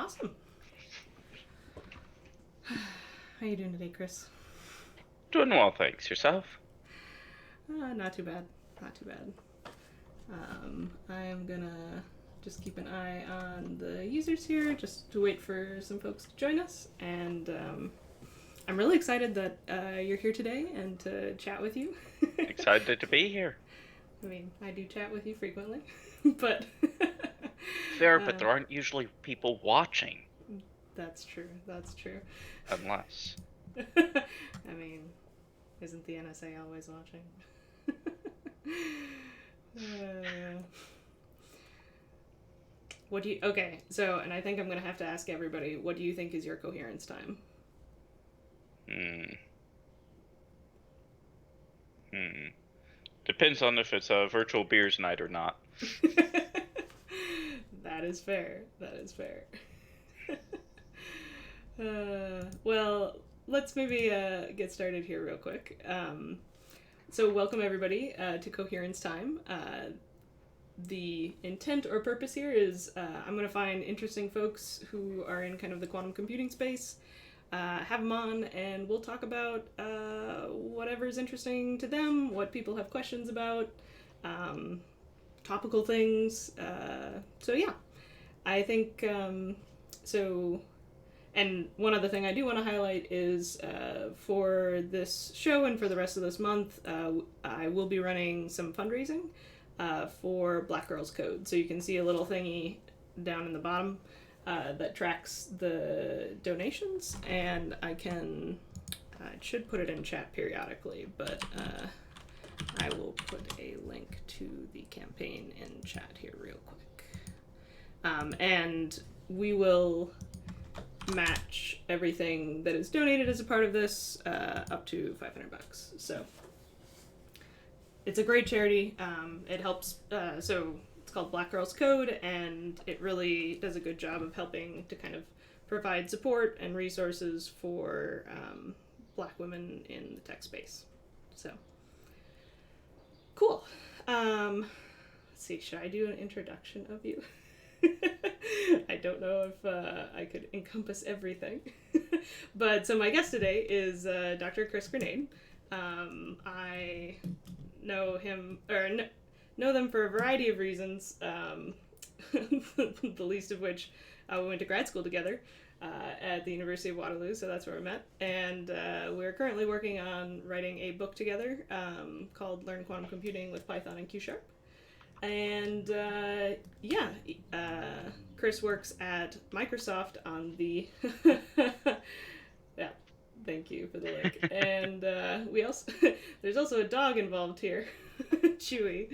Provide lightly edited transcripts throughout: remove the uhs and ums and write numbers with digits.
Awesome. How you doing today, Chris? Doing well, thanks. Yourself? Not too bad. Not too bad. I am gonna just keep an eye on the users here, just to wait for some folks to join us. And I'm really excited that you're here today and to chat with you. Excited to be here. I mean, I do chat with you frequently, but Fair, but there aren't usually people watching. That's true. That's true. Unless. I mean, isn't the NSA always watching? What do you? Okay, so and I think I'm gonna have to ask everybody. What do you think is your coherence time? Hmm. Hmm. Depends on if it's a virtual beers night or not. That is fair. That is fair. Well, let's maybe get started here real quick. So, welcome everybody to Coherence Time. The intent or purpose here is I'm going to find interesting folks who are in kind of the quantum computing space, have them on, and we'll talk about whatever's interesting to them, what people have questions about, topical things. So, yeah, I think so. And one other thing I do want to highlight is for this show and for the rest of this month, I will be running some fundraising for Black Girls Code. So you can see a little thingy down in the bottom that tracks the donations, and I can, I should put it in chat periodically, but I will put a link to the campaign in chat here real quick. And we will match everything that is donated as a part of this up to $500. So it's a great charity. It helps. So it's called Black Girls Code, and it really does a good job of helping to kind of provide support and resources for Black women in the tech space. So cool. Let's see. Should I do an introduction of you? I don't know if I could encompass everything. But so my guest today is Dr. Chris Granade. I know him, or know them for a variety of reasons, the least of which we went to grad school together at the University of Waterloo, so that's where we met. And we're currently working on writing a book together called Learn Quantum Computing with Python and Q#. And Chris works at Microsoft on the yeah, thank you for the link. And we also there's also a dog involved here, Chewy,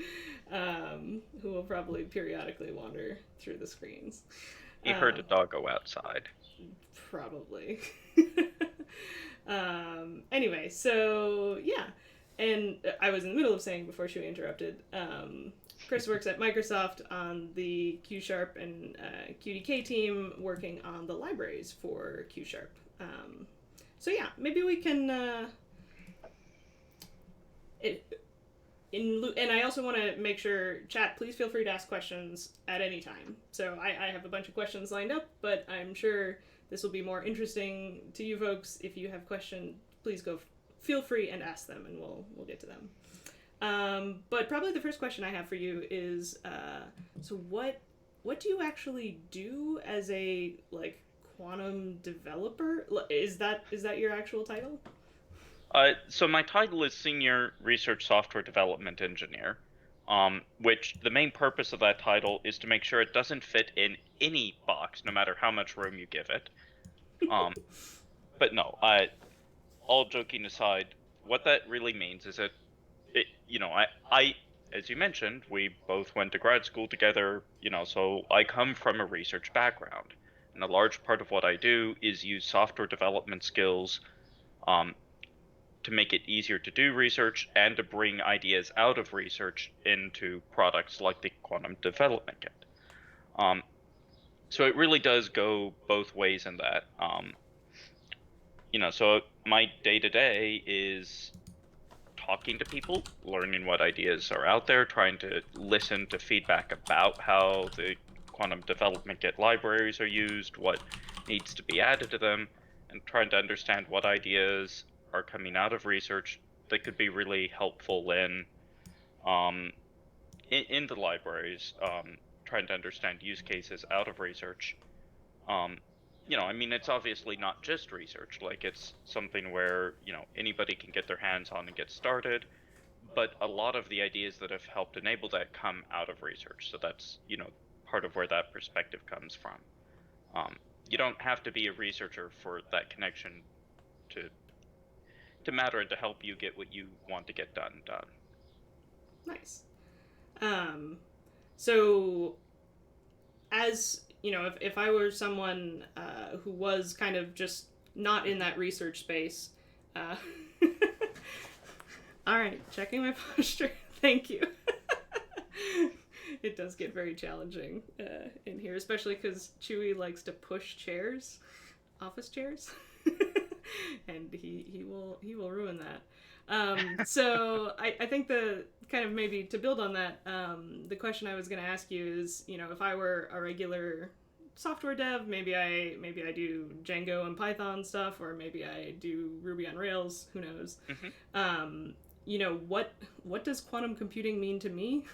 who will probably periodically wander through the screens. You heard a dog go outside. Probably. Anyway, so yeah, and I was in the middle of saying before she interrupted. Chris works at Microsoft on the Q# and QDK team, working on the libraries for Q#. So yeah, maybe we can. And I also want to make sure, chat, please feel free to ask questions at any time. So I have a bunch of questions lined up, but I'm sure this will be more interesting to you folks. If you have questions, please feel free and ask them, and we'll get to them. But probably the first question I have for you is, so what do you actually do as a quantum developer? Is that your actual title? So my title is Senior Research Software Development Engineer, which the main purpose of that title is to make sure it doesn't fit in any box, no matter how much room you give it. But no, all joking aside, what that really means is that I, as you mentioned, we both went to grad school together, so I come from a research background. And a large part of what I do is use software development skills to make it easier to do research and to bring ideas out of research into products like the Quantum Development Kit. So it really does go both ways in that. So my day-to-day is talking to people, learning what ideas are out there, trying to listen to feedback about how the quantum development kit libraries are used, what needs to be added to them, and trying to understand what ideas are coming out of research that could be really helpful um, in the libraries, trying to understand use cases out of research. I mean, it's obviously not just research, like it's something where, anybody can get their hands on and get started, but a lot of the ideas that have helped enable that come out of research. So that's, part of where that perspective comes from. You don't have to be a researcher for that connection to matter and to help you get what you want to get done. Nice. So, as if I were someone who was kind of just not in that research space, uh, all right, checking my posture. Thank you. It does get very challenging in here, especially because Chewy likes to push chairs, office chairs, and he will ruin that. So I think the kind of maybe to build on that, the question I was going to ask you is, if I were a regular software dev, maybe I do Django and Python stuff, or maybe I do Ruby on Rails. Who knows? Mm-hmm. What does quantum computing mean to me?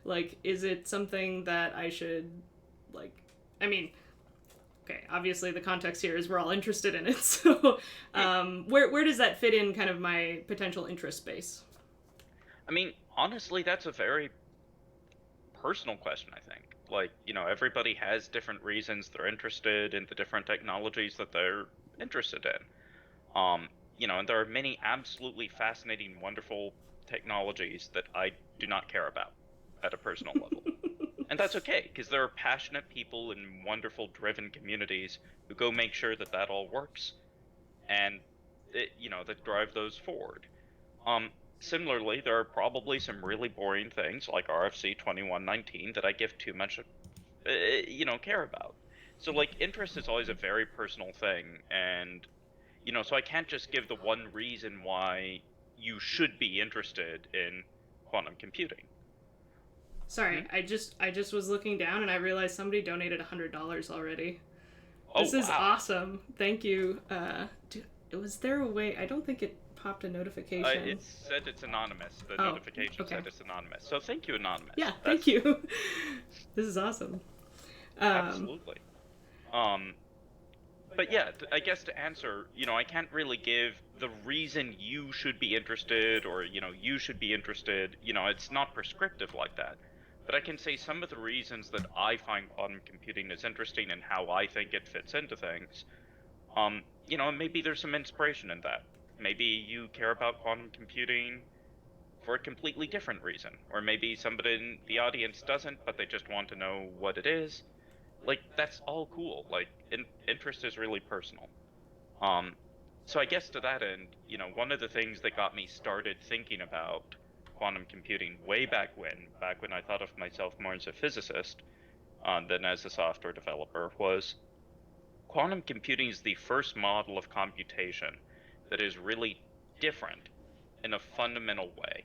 Like, is it something that I should, like, I mean, okay, obviously the context here is we're all interested in it, so where does that fit in kind of my potential interest space? I mean, honestly, that's a very personal question, I think. Like, everybody has different reasons they're interested in the different technologies that they're interested in. And there are many absolutely fascinating, wonderful technologies that I do not care about at a personal level. And that's okay, because there are passionate people in wonderful, driven communities who go make sure that that all works, and that drive those forward. Similarly, there are probably some really boring things like RFC 2119 that I give too much, care about. So, like, interest is always a very personal thing, and so I can't just give the one reason why you should be interested in quantum computing. Sorry, I just was looking down and I realized somebody donated $100 already. Oh, This is wow. awesome. Thank you. Was there a way? I don't think it popped a notification. It said it's anonymous. The notification said it's anonymous. So thank you, anonymous. Yeah, thank you. This is awesome. Absolutely. But yeah, I guess to answer, I can't really give the reason you should be interested, or, you should be interested. It's not prescriptive like that. But I can say some of the reasons that I find quantum computing is interesting and how I think it fits into things. Maybe there's some inspiration in that. Maybe you care about quantum computing for a completely different reason. Or maybe somebody in the audience doesn't, but they just want to know what it is. Like, that's all cool. Like, interest is really personal. So I guess to that end, one of the things that got me started thinking about quantum computing way back when I thought of myself more as a physicist than as a software developer, was quantum computing is the first model of computation that is really different in a fundamental way,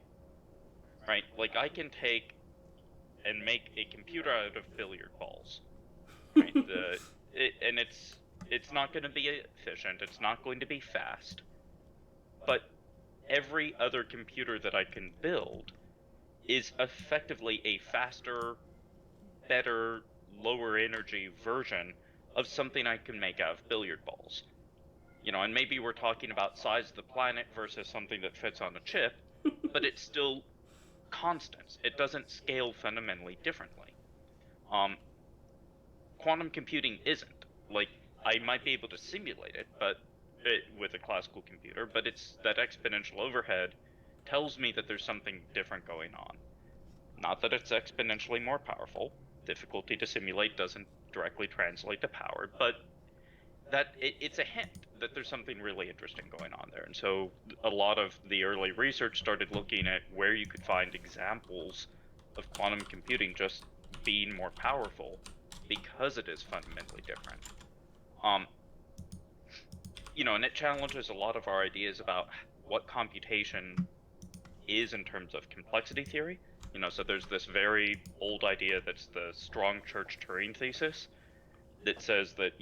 right? Like, I can take and make a computer out of billiard balls, right? And it's not going to be efficient, it's not going to be fast, but every other computer that I can build is effectively a faster, better, lower energy version of something I can make out of billiard balls. And maybe we're talking about size of the planet versus something that fits on a chip, but it's still constant. It doesn't scale fundamentally differently. Quantum computing isn't. Like, I might be able to simulate it, with a classical computer, but it's that exponential overhead tells me that there's something different going on. Not that it's exponentially more powerful. Difficulty to simulate doesn't directly translate to power, but that it's a hint that there's something really interesting going on there. And so a lot of the early research started looking at where you could find examples of quantum computing just being more powerful because it is fundamentally different. And it challenges a lot of our ideas about what computation is in terms of complexity theory, So there's this very old idea that's the strong church Turing thesis that says that,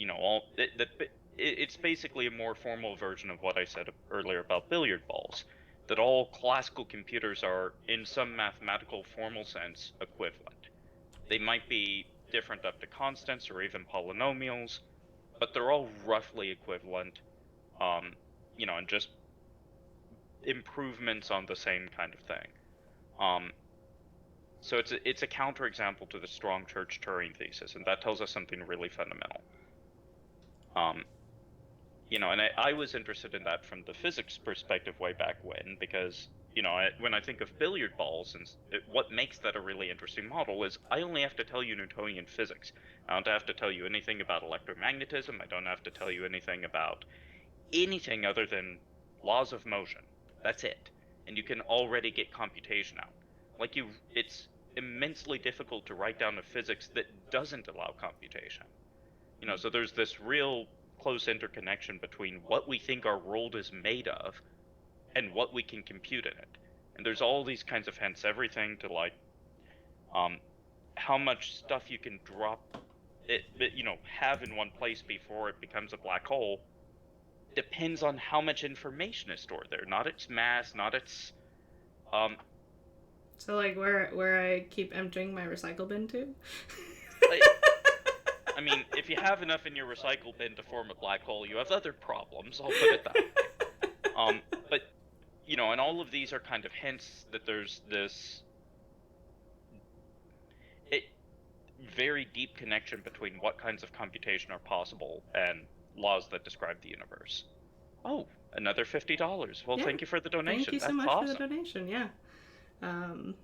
it's basically a more formal version of what I said earlier about billiard balls, that all classical computers are, in some mathematical formal sense, equivalent. They might be different up to constants or even polynomials, but they're all roughly equivalent, and just improvements on the same kind of thing. So it's a counterexample to the strong church Turing thesis, and that tells us something really fundamental. And I was interested in that from the physics perspective way back when, because when I think of billiard balls, and what makes that a really interesting model is I only have to tell you Newtonian physics. I don't have to tell you anything about electromagnetism. I don't have to tell you anything about anything other than laws of motion. That's it. And you can already get computation out. It's immensely difficult to write down a physics that doesn't allow computation. So there's this real close interconnection between what we think our world is made of and what we can compute in it. And there's all these kinds of hints, everything to um, how much stuff you can have in one place before it becomes a black hole depends on how much information is stored there, not its mass, not its um So like where I keep emptying my recycle bin to. I, I mean, if you have enough in your recycle bin to form a black hole, you have other problems, I'll put it that way. But and all of these are kind of hints that there's this it, very deep connection between what kinds of computation are possible and laws that describe the universe. Oh, another $50. Well, Yeah. thank you for the Thank donation. you so That's much for the awesome. donation. Yeah. Um,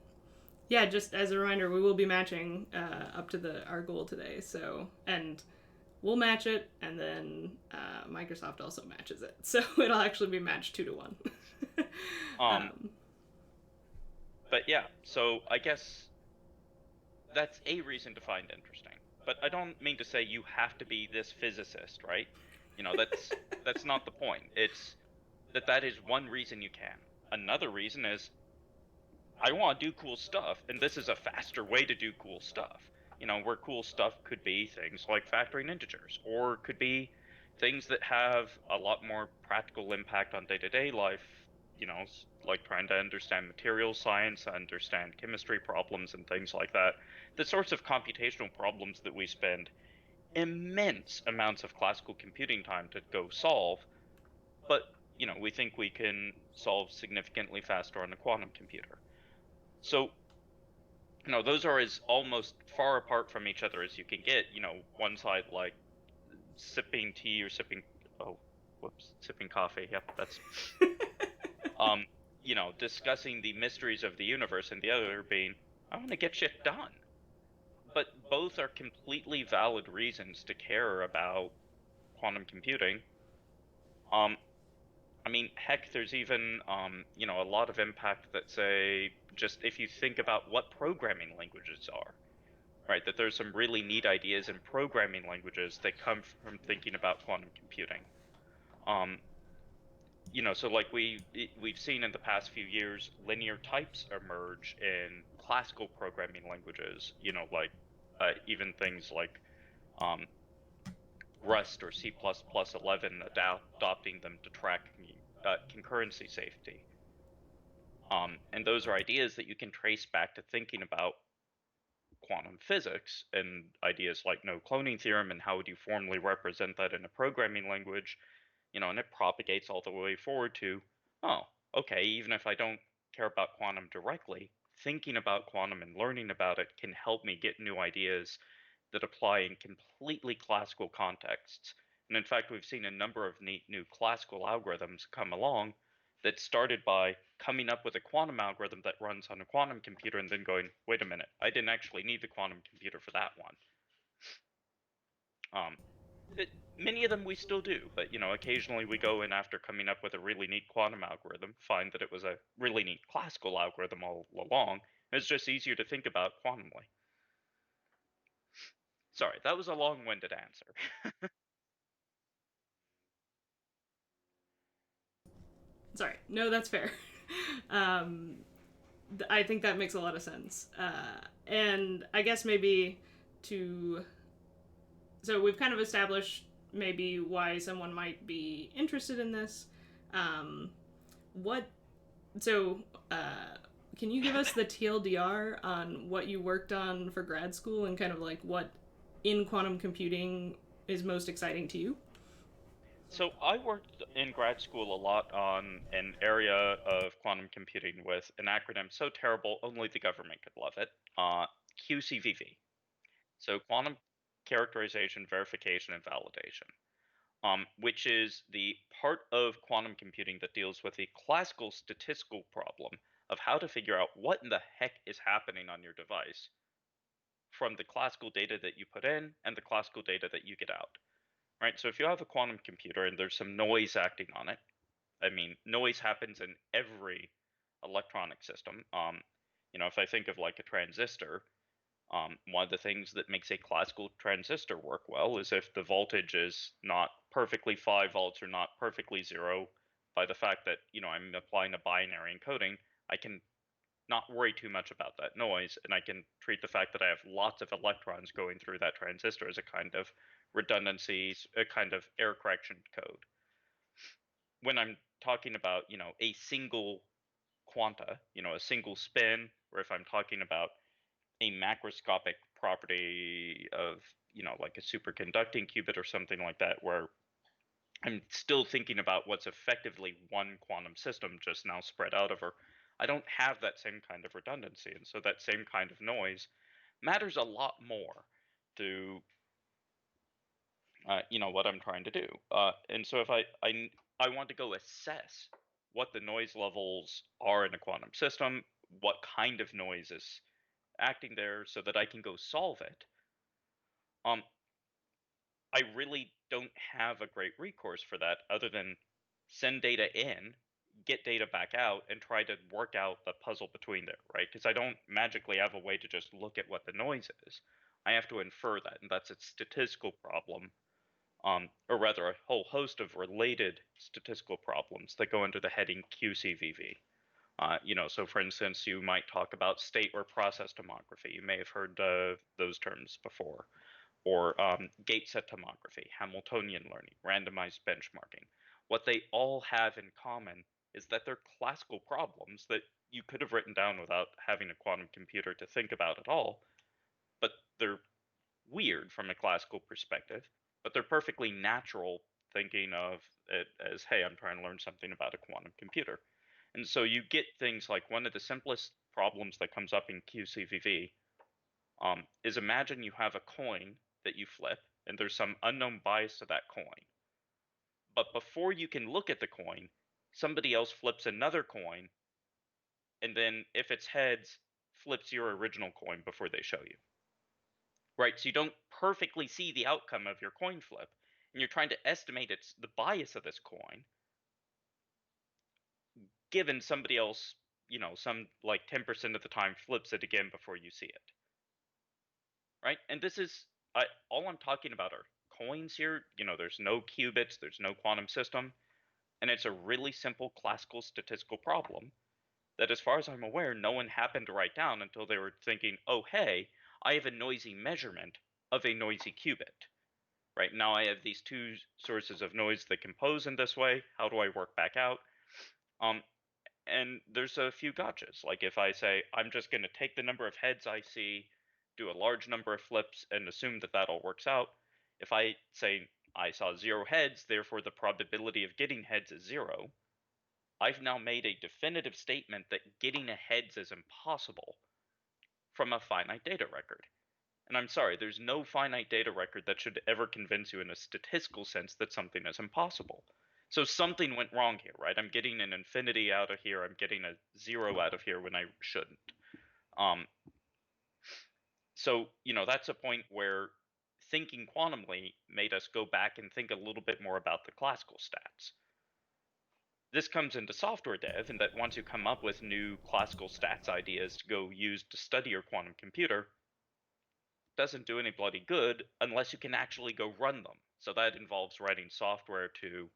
yeah, just as a reminder, we will be matching up to our goal today. So, and we'll match it, and then Microsoft also matches it. So it'll actually be matched 2-1. Um, um, but yeah, so I guess that's a reason to find interesting. But I don't mean to say you have to be this physicist, right? That's not the point. It's that is one reason you can. Another reason is I want to do cool stuff, and this is a faster way to do cool stuff. Where cool stuff could be things like factoring integers, or could be things that have a lot more practical impact on day-to-day life, like trying to understand material science, understand chemistry problems, and things like that. The sorts of computational problems that we spend immense amounts of classical computing time to go solve, but, we think we can solve significantly faster on a quantum computer. So, those are as almost far apart from each other as you can get. One side like sipping tea or sipping coffee. Yep, that's um, discussing the mysteries of the universe, and the other being, I want to get shit done. But both are completely valid reasons to care about quantum computing. Um, I mean, heck, there's even a lot of impact that say just if you think about what programming languages are. Right, that there's some really neat ideas in programming languages that come from thinking about quantum computing. Um, so like we've seen in the past few years, linear types emerge in classical programming languages. Like even things like um, Rust or C++11, adopting them to track concurrency safety. And those are ideas that you can trace back to thinking about quantum physics and ideas like no cloning theorem and how would you formally represent that in a programming language, and it propagates all the way forward to, oh, okay, even if I don't care about quantum directly, thinking about quantum and learning about it can help me get new ideas that apply in completely classical contexts. And in fact, we've seen a number of neat new classical algorithms come along that started by coming up with a quantum algorithm that runs on a quantum computer and then going, wait a minute, I didn't actually need the quantum computer for that one. Um, Many of them we still do, but occasionally we go in after coming up with a really neat quantum algorithm, find that it was a really neat classical algorithm all along. It's just easier to think about quantumly. Sorry, that was a long-winded answer. Sorry. No, that's fair. um, I think that makes a lot of sense. And I guess maybe to so we've kind of established maybe why someone might be interested in this. Um, what so can you give us the TLDR on what you worked on for grad school and kind of like what in quantum computing is most exciting to you? So I worked in grad school a lot on an area of quantum computing with an acronym so terrible only the government could love it. QCVV. So quantum characterization, verification, and validation. Which is the part of quantum computing that deals with the classical statistical problem of how to figure out what in the heck is happening on your device from the classical data that you put in and the classical data that you get out. Right? So if you have a quantum computer and there's some noise acting on it, I mean, noise happens in every electronic system. If I think of like a transistor, one of the things that makes a classical transistor work well is if the voltage is not perfectly 5 volts or not perfectly 0, by the fact that, I'm applying a binary encoding, I can not worry too much about that noise, and I can treat the fact that I have lots of electrons going through that transistor as a kind of redundancy, a kind of error correction code. When I'm talking about, a single quanta, a single spin, or if I'm talking about a macroscopic property of, like a superconducting qubit or something like that, where I'm still thinking about what's effectively one quantum system just now spread out over. I don't have that same kind of redundancy, and so that same kind of noise matters a lot more to what I'm trying to do. And so if I want to go assess what the noise levels are in a quantum system, what kind of noise is acting there, so that I can go solve it. Um, I really don't have a great recourse for that other than send data in, get data back out, and try to work out the puzzle between there, right? Because I don't magically have a way to just look at what the noise is. I have to infer that, and that's a statistical problem, or rather, a whole host of related statistical problems that go under the heading QCVV. So for instance, you might talk about state or process tomography. You may have heard those terms before, or gate set tomography, Hamiltonian learning, randomized benchmarking. What they all have in common is that they're classical problems that you could have written down without having a quantum computer to think about at all, but they're weird from a classical perspective, but they're perfectly natural thinking of it as, hey, I'm trying to learn something about a quantum computer. And so you get things like one of the simplest problems that comes up in QCVV is imagine you have a coin that you flip, and there's some unknown bias to that coin. But before you can look at the coin, somebody else flips another coin, and then if it's heads, flips your original coin before they show you. Right? So you don't perfectly see the outcome of your coin flip, and you're trying to estimate the bias of this coin, given somebody else, some like 10% of the time flips it again before you see it. Right? And this is all I'm talking about are coins here. There's no qubits, there's no quantum system, and it's a really simple classical statistical problem that, as far as I'm aware, no one happened to write down until they were thinking, oh, hey, I have a noisy measurement of a noisy qubit. Right now, I have these two sources of noise that compose in this way. How do I work back out? Um, and there's a few gotchas. Like if I say I'm just going to take the number of heads I see, do a large number of flips, and assume that that all works out. If I say I saw 0 heads, therefore the probability of getting heads is 0, I've now made a definitive statement that getting a heads is impossible from a finite data record. And I'm sorry, there's no finite data record that should ever convince you in a statistical sense that something is impossible. So something went wrong here, right? I'm getting an infinity out of here. I'm getting a 0 out of here when I shouldn't. Um, so that's a point where thinking quantumly made us go back and think a little bit more about the classical stats. This comes into software dev, and that once you come up with new classical stats ideas to go use to study your quantum computer, doesn't do any bloody good unless you can actually go run them. So that involves writing software to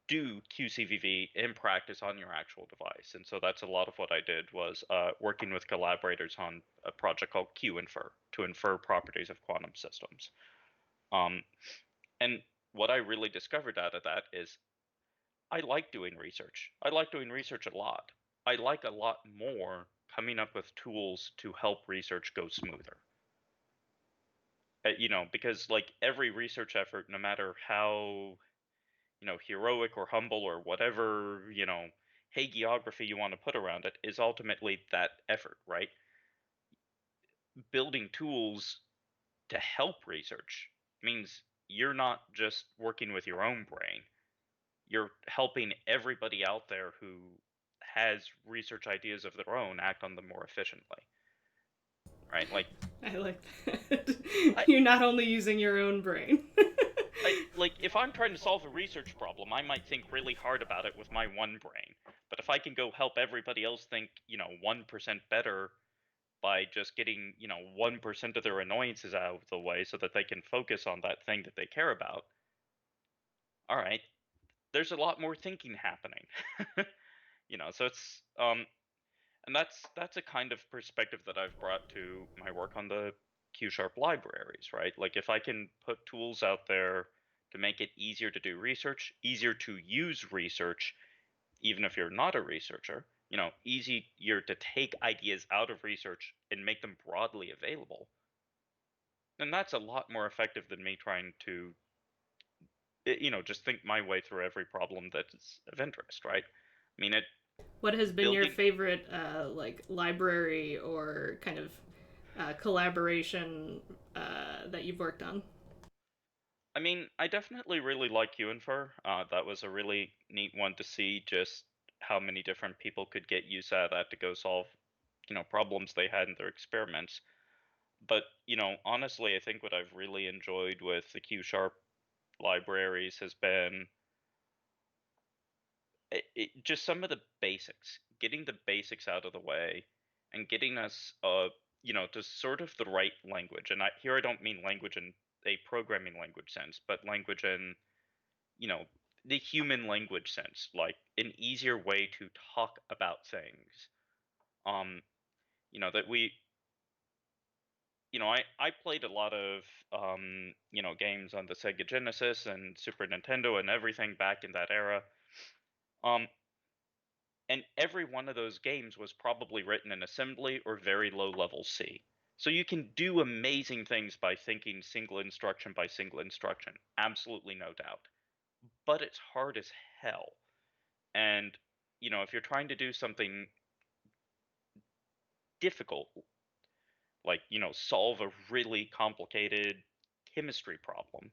do QCVV in practice on your actual device. And so that's a lot of what I did was working with collaborators on a project called QInfer to infer properties of quantum systems. Um, and what I really discovered out of that is I like doing research. I like doing research a lot. I like a lot more coming up with tools to help research go smoother. Because like every research effort, no matter how heroic or humble or whatever, hagiography you want to put around it, is ultimately that effort, right? Building tools to help research means you're not just working with your own brain, you're helping everybody out there who has research ideas of their own act on them more efficiently, right? I like that. I, You're not only using your own brain. if I'm trying to solve a research problem, I might think really hard about it with my one brain. But if I can go help everybody else think, 1% better by just getting, 1% of their annoyances out of the way so that they can focus on that thing that they care about, all right, there's a lot more thinking happening. So it's and that's a kind of perspective that I've brought to my work on the Q Sharp libraries, right? Like if I can put tools out there to make it easier to do research, easier to use research, even if you're not a researcher, easier to take ideas out of research and make them broadly available, then that's a lot more effective than me trying to, just think my way through every problem that's of interest, right? I mean, What has been your building favorite like library or kind of collaboration that you've worked on? I mean, I definitely really like Unfer. That was a really neat one to see just how many different people could get use out of that to go solve, problems they had in their experiments. But, honestly, I think what I've really enjoyed with the Q Sharp libraries has been just some of the basics, getting the basics out of the way and getting us, to sort of the right language. And here I don't mean language in a programming language sense, but language in you know, the human language sense, like an easier way to talk about things. Um, that I played a lot of, games on the Sega Genesis and Super Nintendo and everything back in that era. Um, and every one of those games was probably written in assembly or very low level C. So you can do amazing things by thinking single instruction by single instruction. Absolutely no doubt. But it's hard as hell. And, if you're trying to do something difficult, like, solve a really complicated chemistry problem,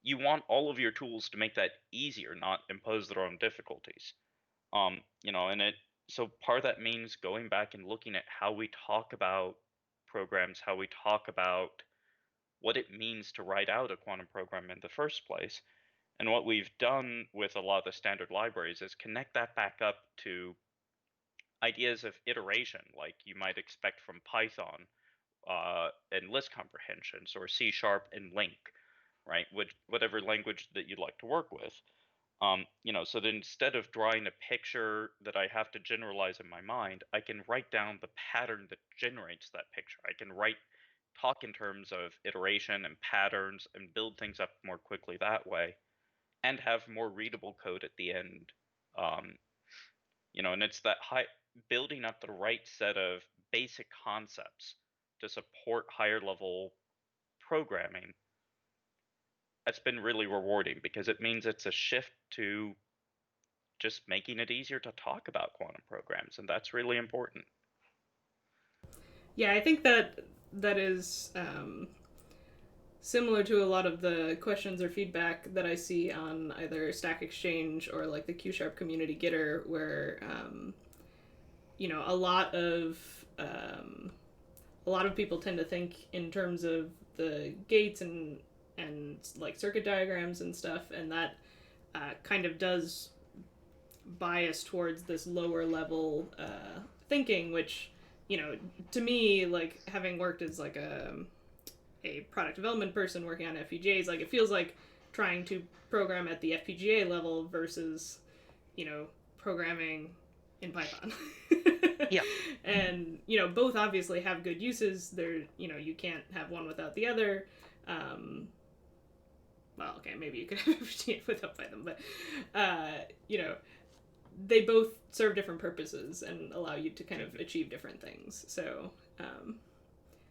you want all of your tools to make that easier, not impose their own difficulties. And so part of that means going back and looking at how we talk about programs, how we talk about what it means to write out a quantum program in the first place. And what we've done with a lot of the standard libraries is connect that back up to ideas of iteration, like you might expect from Python and list comprehensions, or C sharp and LINQ, right? Whatever language that you'd like to work with. So that instead of drawing a picture that I have to generalize in my mind, I can write down the pattern that generates that picture. I can talk in terms of iteration and patterns and build things up more quickly that way, and have more readable code at the end. Um, and it's that high building up the right set of basic concepts to support higher level programming. That's been really rewarding because it means it's a shift to just making it easier to talk about quantum programs, and that's really important. Yeah, I think that that is similar to a lot of the questions or feedback that I see on either Stack Exchange or like the Q Sharp community Gitter, where a lot of people tend to think in terms of the gates and like circuit diagrams and stuff, and that kind of does bias towards this lower level thinking, which to me, like having worked as like a product development person working on FPGAs, like it feels like trying to program at the FPGA level versus, programming in Python. Yeah. And, both obviously have good uses. They're, you can't have one without the other. Um, well, okay, maybe you could have FPGA without Python, but, they both serve different purposes and allow you to kind of achieve different things. So,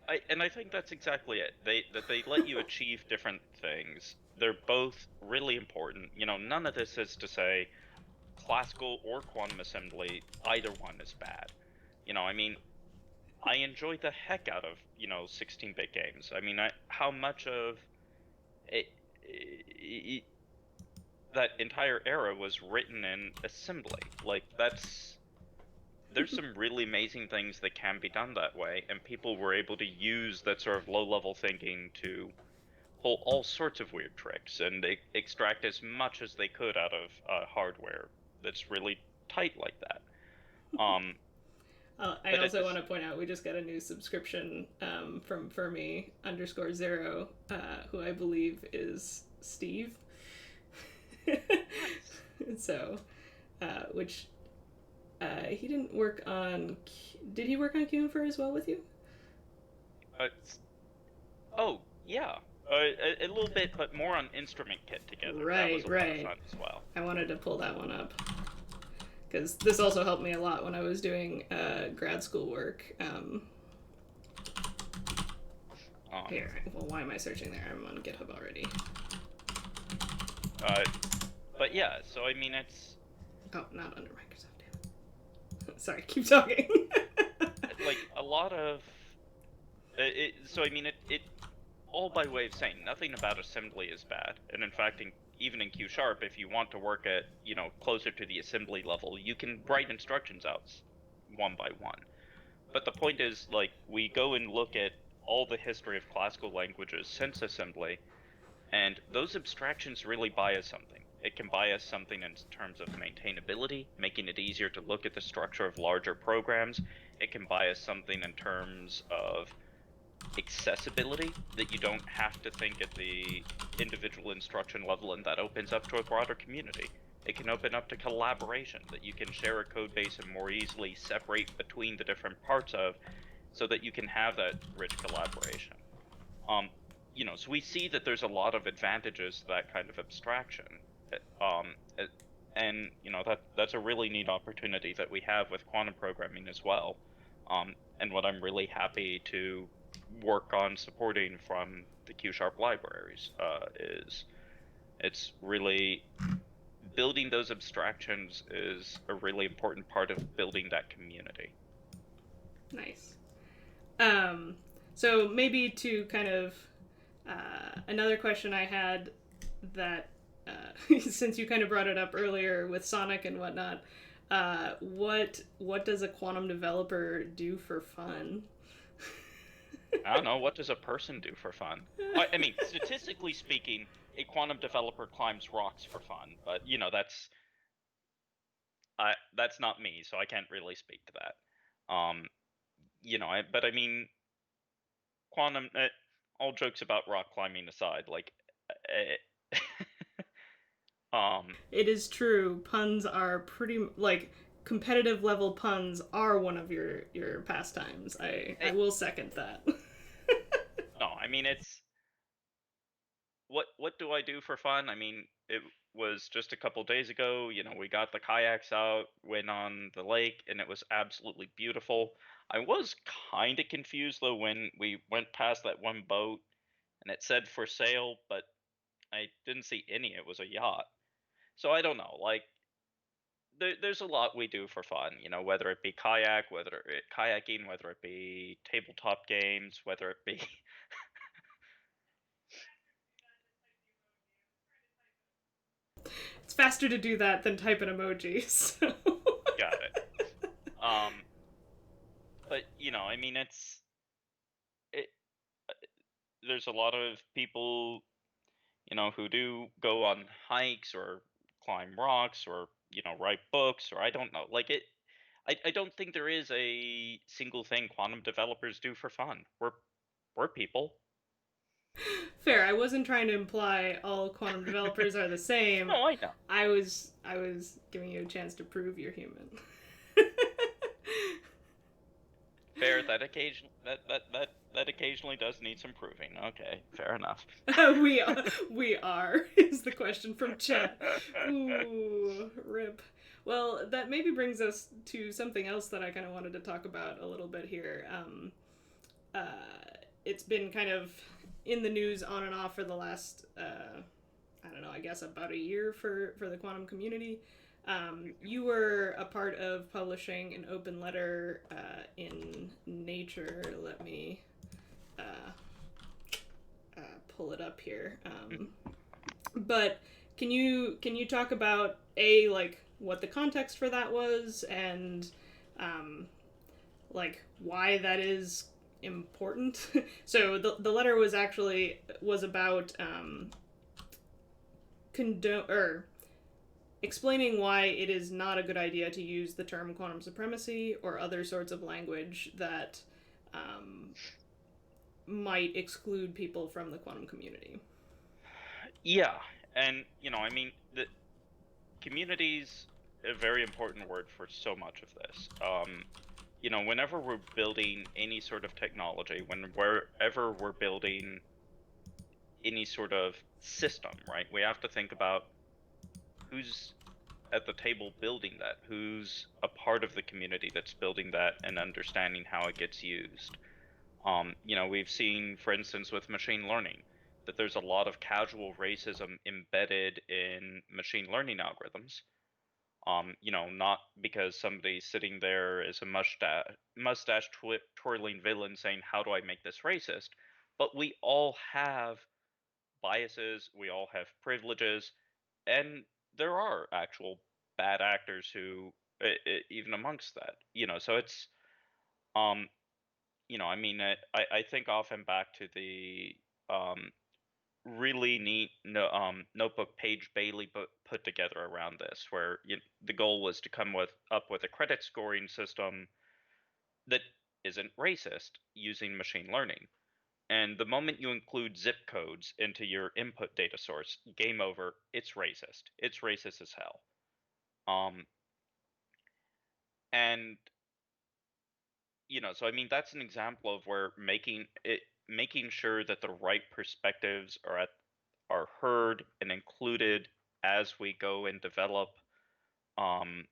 I think that's exactly it. They let you achieve different things. They're both really important. None of this is to say classical or quantum assembly, either one is bad. I mean, I enjoy the heck out of 16-bit games. I mean, how much of it, that entire era was written in assembly. Like there's some really amazing things that can be done that way, and people were able to use that sort of low-level thinking to pull all sorts of weird tricks and extract as much as they could out of hardware that's really tight like that. Um, I but at also want this, to point out we just got a new subscription from Fermi_0, who I believe is Steve. nice. So, which he didn't work on. Did he work on Cunifer as well with you? Uh, oh yeah, a little bit, but more on instrument kit together. That was Right, a lot of right. fun as well. I wanted to pull that one up because this also helped me a lot when I was doing grad school work. Um, Here, well, why am I searching there? I'm on GitHub already. uh, but yeah, so I mean, it's Oh, not under Microsoft. Damn it. Sorry, keep talking. like a lot of so I mean, it all by way of saying nothing about assembly is bad, and in fact, even in Q Sharp, if you want to work at closer to the assembly level, you can write instructions out one by one. But the point is, like, we go and look at all the history of classical languages since assembly, and those abstractions really buy us something. It can buy us something in terms of maintainability, making it easier to look at the structure of larger programs. It can buy us something in terms of accessibility, that you don't have to think at the individual instruction level, and that opens up to a broader community. It can open up to collaboration, that you can share a code base and more easily separate between the different parts of, so that you can have that rich collaboration. Um, so we see that there's a lot of advantages to that kind of abstraction. And that's a really neat opportunity that we have with quantum programming as well. And what I'm really happy to work on supporting from the Q Sharp libraries is it's really building those abstractions is a really important part of building that community. Nice. Um, so maybe to kind of another question I had that since you kind of brought it up earlier with Sonic and whatnot, what does a quantum developer do for fun? I don't know, what does a person do for fun? I mean, statistically speaking, a quantum developer climbs rocks for fun, but that's not me, so I can't really speak to that. But I mean, quantum. All jokes about rock climbing aside, like, uh, um, It is true. Puns are pretty like competitive level puns are one of your pastimes. I it, will second that. no, I mean it's what do I do for fun? I mean, it was just a couple days ago. We got the kayaks out, went on the lake, and it was absolutely beautiful. I was kind of confused though when we went past that one boat and it said for sale, but I didn't see any. It was a yacht. So I don't know. Like, there's a lot we do for fun. Whether it be kayaking, whether it be tabletop games, whether it be It's faster to do that than type an emoji. So. got it. Um, but I mean, it. There's a lot of people who do go on hikes or climb rocks or write books, or I don't know. Like it. I don't think there is a single thing quantum developers do for fun. We're people. Fair. I wasn't trying to imply all quantum developers are the same. No, I know. I was giving you a chance to prove you're human. Fair. That occasionally does need some proving. Okay, fair enough. we we are is the question from chat. Ooh, rip. Well, that maybe brings us to something else that I kind of wanted to talk about a little bit here. It's been kind of in the news on and off for the last I don't know, I guess about a year for the quantum community. You were a part of publishing an open letter in Nature. Let me uh, pull it up here. But can you talk about like what the context for that was and um, like why that is important? So the letter was about condone or explaining why it is not a good idea to use the term quantum supremacy or other sorts of language that um, might exclude people from the quantum community. Yeah, and I mean, the community's a very important word for so much of this. Whenever we're building any sort of technology, wherever we're building any sort of system, right? We have to think about who's at the table building that, who's a part of the community that's building that and understanding how it gets used. We've seen, for instance, with machine learning, that there's a lot of casual racism embedded in machine learning algorithms. Not because somebody's sitting there as a mustache twirling villain saying, "How do I make this racist?" But we all have biases, we all have privileges, and there are actual bad actors who, even amongst that, So it's, um, I mean, I think often back to the um, really neat notebook page Bailey put together around this, where the goal was to come up with a credit scoring system that isn't racist using machine learning. And the moment you include zip codes into your input data source, game over. It's racist. It's racist as hell. Um, and so I mean that's an example of where making sure that the right perspectives are heard and included as we go and develop um,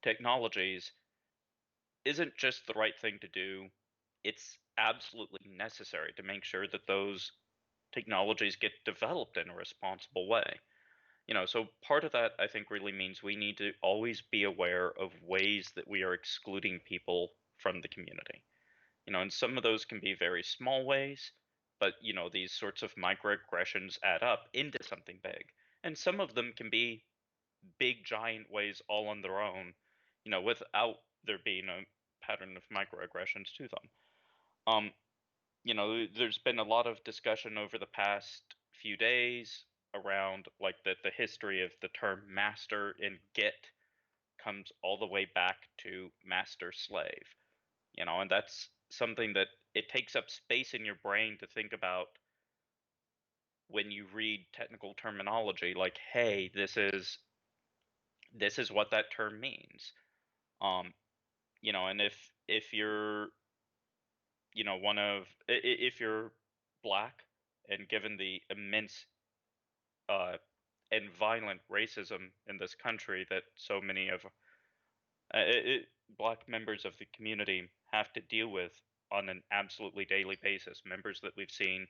technologies isn't just the right thing to do. It's absolutely necessary to make sure that those technologies get developed in a responsible way. So part of that I think really means we need to always be aware of ways that we are excluding people from the community. And some of those can be very small ways, but these sorts of microaggressions add up into something big. And some of them can be big giant ways all on their own, without there being a pattern of microaggressions to them. Um, there's been a lot of discussion over the past few days around like the history of the term master in Git comes all the way back to master slave. And that's something that it takes up space in your brain to think about when you read technical terminology like, hey, this is what that term means. Um, and if you're, if you're black and given the immense uh, and violent racism in this country that so many of black members of the community have to deal with on an absolutely daily basis. Members that we've seen,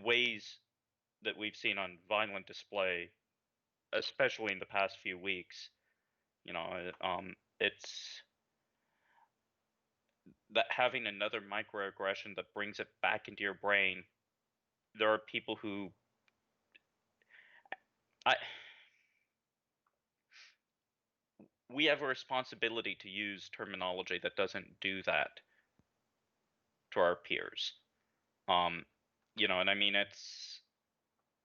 ways that we've seen on violent display, especially in the past few weeks. It's that having another microaggression that brings it back into your brain. There are people who I we have a responsibility to use terminology that doesn't do that to our peers. Um, and I mean it's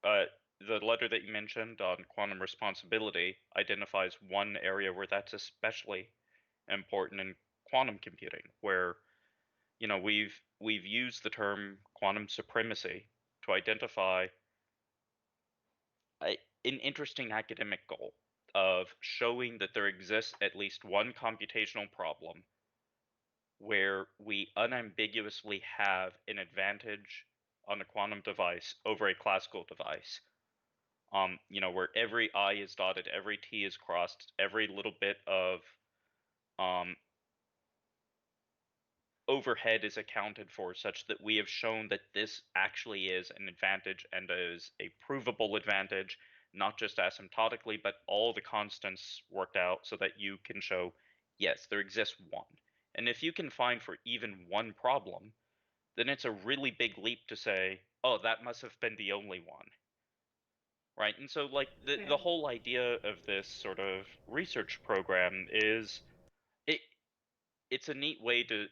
uh, the letter that you mentioned on quantum responsibility identifies one area where that's especially important in quantum computing, where we've used the term quantum supremacy to identify an interesting academic goal of showing that there exists at least one computational problem where we unambiguously have an advantage on a quantum device over a classical device. Where every I is dotted, every T is crossed, every little bit of um, overhead is accounted for, such that we have shown that this actually is an advantage and is a provable advantage, not just asymptotically, but all the constants worked out so that you can show, yes, there exists one. And if you can find for even one problem, then it's a really big leap to say, oh, that must have been the only one. Right? And so, like, the Yeah. whole idea of this sort of research program is it it's a neat way to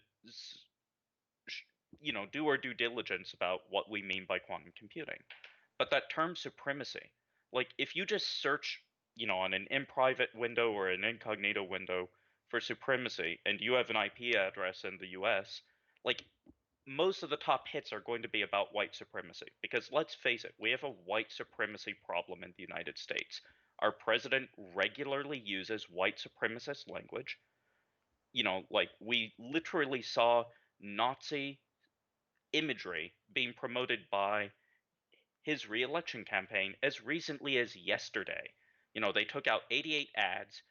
do our due diligence about what we mean by quantum computing. But that term supremacy, like if you just search, on an in private window or an incognito window for supremacy and you have an IP address in the US, like most of the top hits are going to be about white supremacy. Because let's face it, we have a white supremacy problem in the United States. Our president regularly uses white supremacist language. Like we literally saw Nazi imagery being promoted by his reelection campaign as recently as yesterday. They took out 88 ads,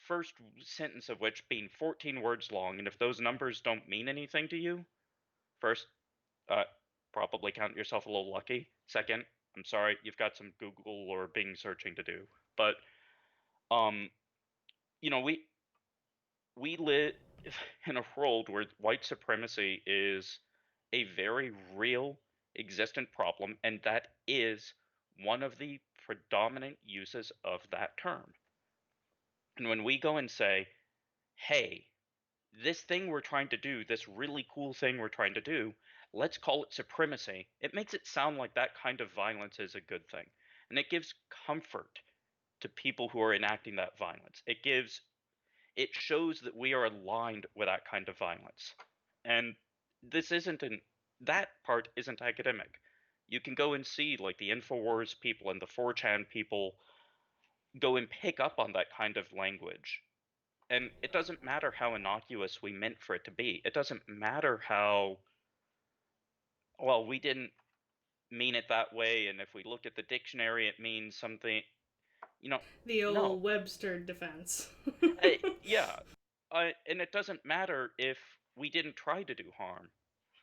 first sentence of which being 14 words long, and if those numbers don't mean anything to you, first, uh, probably count yourself a little lucky. Second, I'm sorry, you've got some Google or Bing searching to do. But, um, we live in a world where white supremacy is a very real, existent problem, and that is one of the predominant uses of that term. And when we go and say, hey, this thing we're trying to do, this really cool thing we're trying to do, let's call it supremacy, it makes it sound like that kind of violence is a good thing. And it gives comfort to people who are enacting that violence. It shows that we are aligned with that kind of violence. And this isn't that part isn't academic. You can go and see like the InfoWars people and the 4chan people go and pick up on that kind of language. And it doesn't matter how innocuous we meant for it to be. It doesn't matter how, well, we didn't mean it that way, and if we look at the dictionary, it means something, you know, The no. old Webster defense. Yeah, and it doesn't matter if we didn't try to do harm,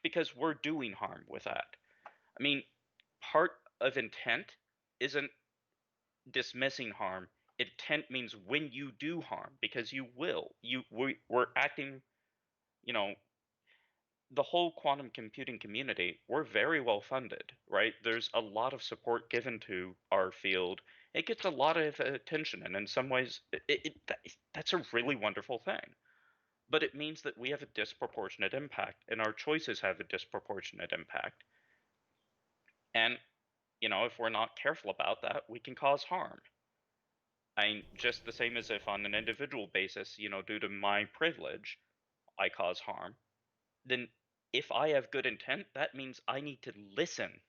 because we're doing harm with that. I mean, part of intent isn't dismissing harm. Intent means when you do harm, because you will. We're acting, you know, the whole quantum computing community, we're very well funded, right? There's a lot of support given to our field. It gets a lot of attention, and in some ways, that's a really wonderful thing. But it means that we have a disproportionate impact, and our choices have a disproportionate impact. And, if we're not careful about that, we can cause harm. I mean, just the same as if on an individual basis, due to my privilege, I cause harm, then if I have good intent, that means I need to listen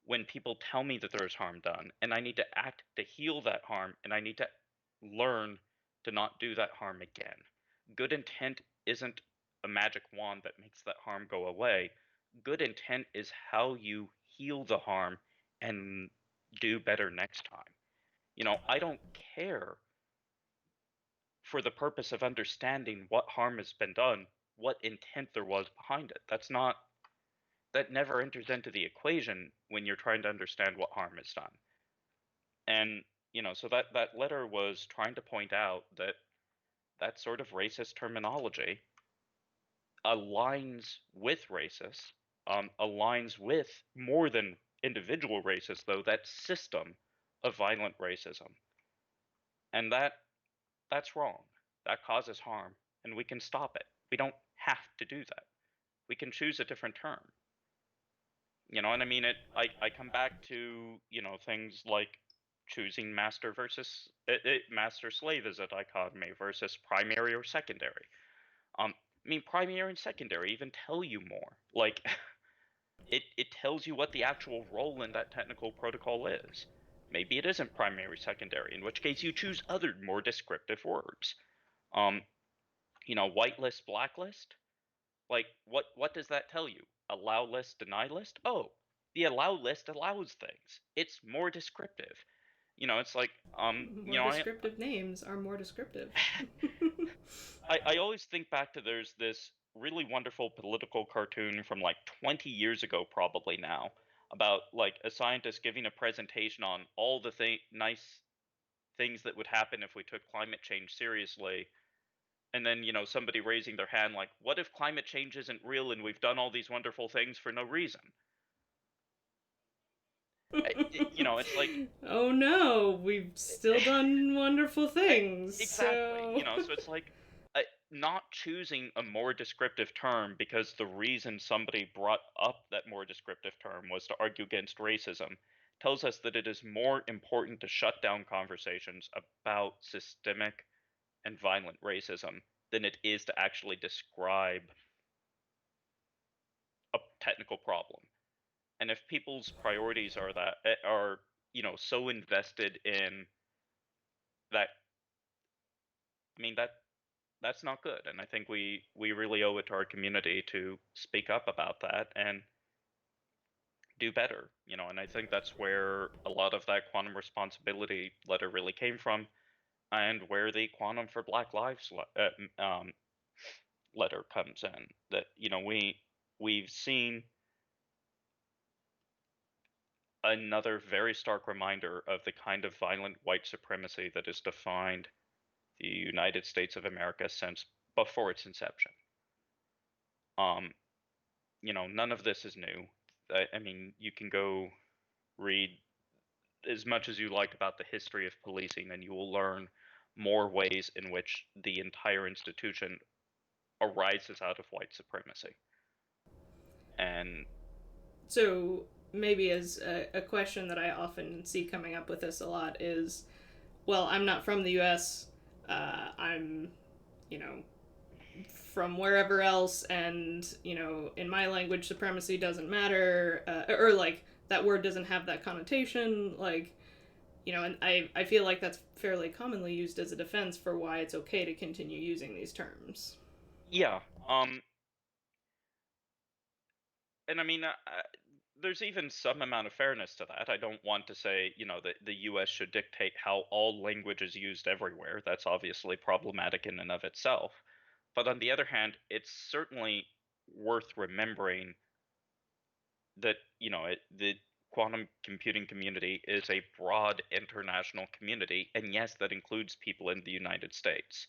when people tell me that there's harm done, and I need to act to heal that harm, and I need to learn to not do that harm again. Good intent isn't a magic wand that makes that harm go away. Good intent is how you heal the harm and do better next time. I don't care for the purpose of understanding what harm has been done, what intent there was behind it. That never enters into the equation when you're trying to understand what harm is done. And so that letter was trying to point out that that sort of racist terminology aligns with racists, aligns with more than individual racists, though, that system of violent racism. And that's wrong. That causes harm, and we can stop it. We don't have to do that. We can choose a different term. You know what I mean? I come back to, things like choosing master versus master slave as a dichotomy versus primary or secondary. I mean, primary and secondary even tell you more. Like, it tells you what the actual role in that technical protocol is. Maybe it isn't primary, secondary, in which case you choose other more descriptive words. Um, whitelist, blacklist. Like, what does that tell you? Allow list, deny list? Oh, the allow list allows things. It's more descriptive. It's like, More descriptive names are more descriptive. I always think back to there's this really wonderful political cartoon from like 20 years ago, probably now, about like a scientist giving a presentation on all the nice things that would happen if we took climate change seriously. And then, somebody raising their hand like, what if climate change isn't real and we've done all these wonderful things for no reason? It's like, Oh no, we've still done wonderful things, exactly, so. so it's like not choosing a more descriptive term because the reason somebody brought up that more descriptive term was to argue against racism tells us that it is more important to shut down conversations about systemic and violent racism than it is to actually describe a technical problem. And if people's priorities are so invested in that, I mean that's not good. And I think we really owe it to our community to speak up about that and do better. And I think that's where a lot of that quantum responsibility letter really came from, and where the Quantum for Black Lives letter comes in. That we've seen another very stark reminder of the kind of violent white supremacy that has defined the United States of America since before its inception. Um, none of this is new. I mean, you can go read as much as you like about the history of policing, and you will learn more ways in which the entire institution arises out of white supremacy. And So maybe as a question that I often see coming up with this a lot is, well, I'm not from the U.S. I'm, you know, from wherever else, and in my language, supremacy doesn't matter, or like that word doesn't have that connotation, like. And I feel like that's fairly commonly used as a defense for why it's okay to continue using these terms. yeah, and I mean, there's even some amount of fairness to that. I don't want to say, that the U.S. should dictate how all language is used everywhere. That's obviously problematic in and of itself. But on the other hand, it's certainly worth remembering that, the quantum computing community is a broad international community, and yes, that includes people in the United States.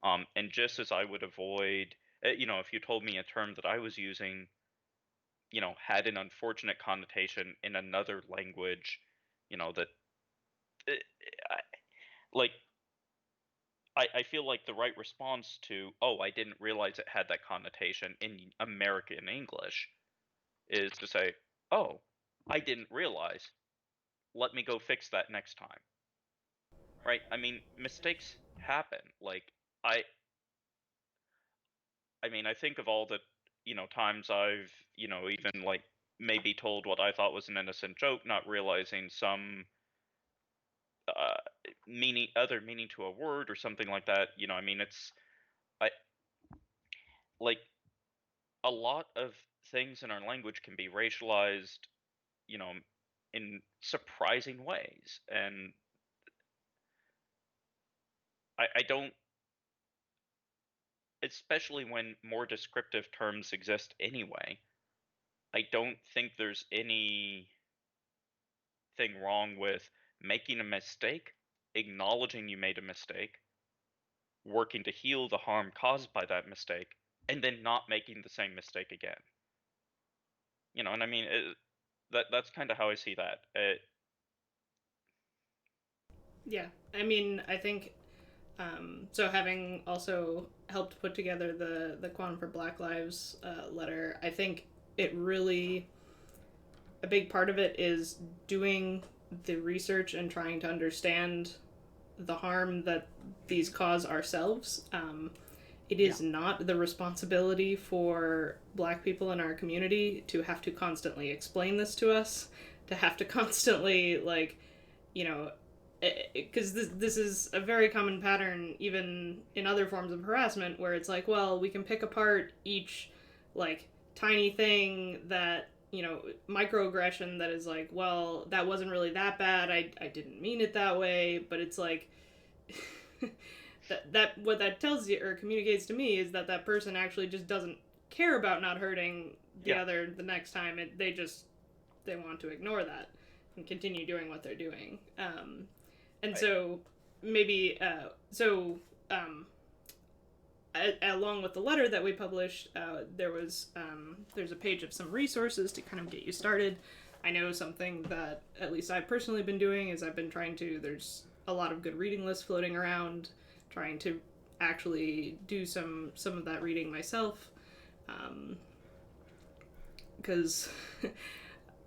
And just as I would avoid, if you told me a term that I was using had an unfortunate connotation in another language, that uh, I, like I feel like the right response to, oh, I didn't realize it had that connotation in American English, is to say, oh, I didn't realize. Let me go fix that next time. Right? I mean, mistakes happen. Like I I mean, I think of all the, times I've, even like maybe told what I thought was an innocent joke, not realizing some uh, meaning to a word or something like that. I mean, I like a lot of things in our language can be racialized, you know, in surprising ways, and I don't, especially when more descriptive terms exist anyway. I don't think there's anything wrong with making a mistake, acknowledging you made a mistake, working to heal the harm caused by that mistake, and then not making the same mistake again. And I mean, that's kind of how I see that. Yeah, I mean, I think so. Having also helped put together the Quantum for Black Lives letter, I think it really a big part of it is doing the research and trying to understand the harm that these cause ourselves. it is not the responsibility for Black people in our community to have to constantly explain this to us, to have to constantly, like, you know, because this is a very common pattern even in other forms of harassment, where it's like, well, we can pick apart each, like, tiny thing that, microaggression that is like, well, that wasn't really that bad, I didn't mean it that way, but it's like that what that tells you or communicates to me is that that person actually just doesn't care about not hurting the other the next time. They want to ignore that and continue doing what they're doing. And so maybe along with the letter that we published, there's a page of some resources to kind of get you started. I know something that at least I've personally been doing is I've been trying to. There's a lot of good reading lists floating around, trying to actually do some of that reading myself, because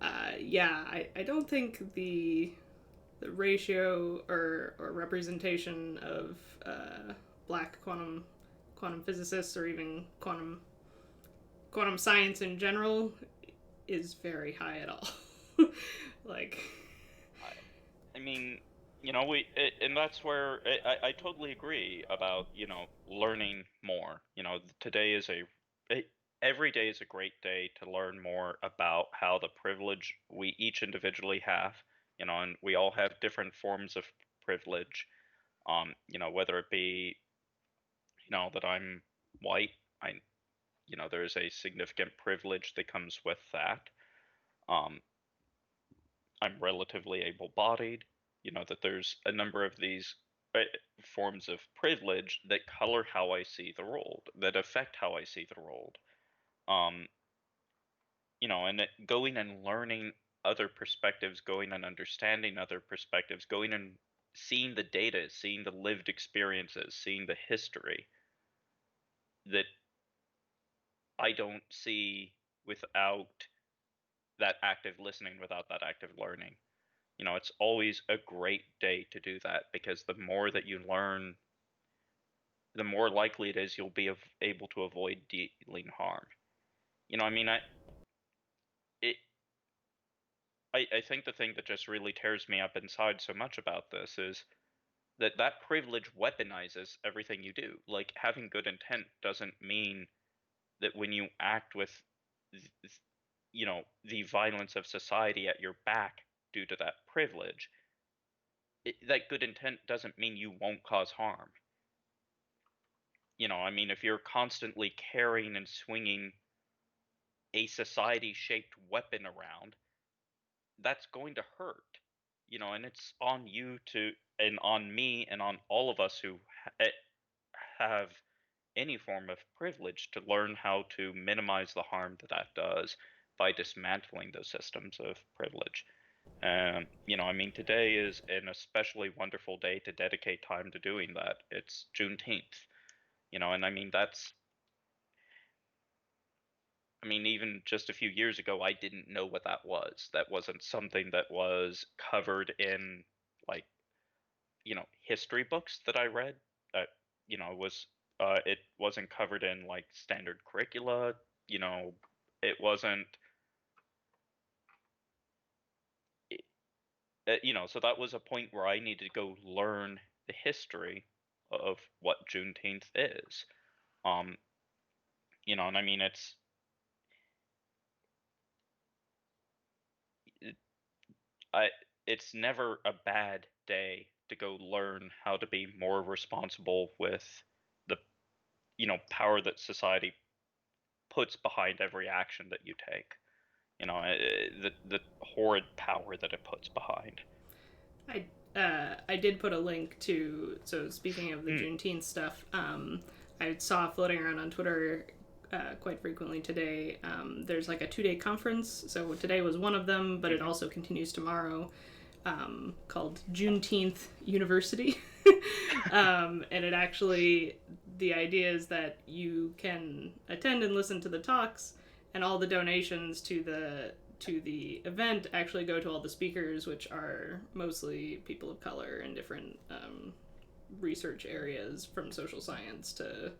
I don't think the ratio or representation of Black quantum physicists, or even quantum science in general, is very high at all. Like, I mean, and that's where I totally agree about, learning more. Today is every day is a great day to learn more about how the privilege we each individually have, and we all have different forms of privilege. Whether it be, that I'm white, there's a significant privilege that comes with that. I'm relatively able-bodied, that there's a number of these forms of privilege that color how I see the world, that affect how I see the world. And going and learning other perspectives, going and understanding other perspectives, going and seeing the data, seeing the lived experiences, seeing the history that I don't see without that active listening, without that active learning. It's always a great day to do that, because the more that you learn, the more likely it is you'll be able to avoid dealing harm. It, I think the thing that just really tears me up inside so much about this is that privilege weaponizes everything you do. Like, having good intent doesn't mean that when you act with, the violence of society at your back due to that privilege, that good intent doesn't mean you won't cause harm. If you're constantly carrying and swinging a society-shaped weapon around, that's going to hurt. And it's on you and on me, and on all of us who have any form of privilege, to learn how to minimize the harm that does by dismantling those systems of privilege. Today is an especially wonderful day to dedicate time to doing that. It's Juneteenth, and that's, even just a few years ago, I didn't know what that was. That wasn't something that was covered in, like, history books that I read. It wasn't covered in, like, standard curricula. It wasn't. So that was a point where I needed to go learn the history of what Juneteenth is. It's I it's never a bad day to go learn how to be more responsible with the power that society puts behind every action that you take. The horrid power that it puts behind. I did put a link to, so speaking of the Juneteenth stuff, I saw floating around on Twitter quite frequently today. There's like a 2-day conference, so today was one of them, but it also continues tomorrow, called Juneteenth University. And it actually, the idea is that you can attend and listen to the talks, and all the donations to the event actually go to all the speakers, which are mostly people of color in different research areas, from social science to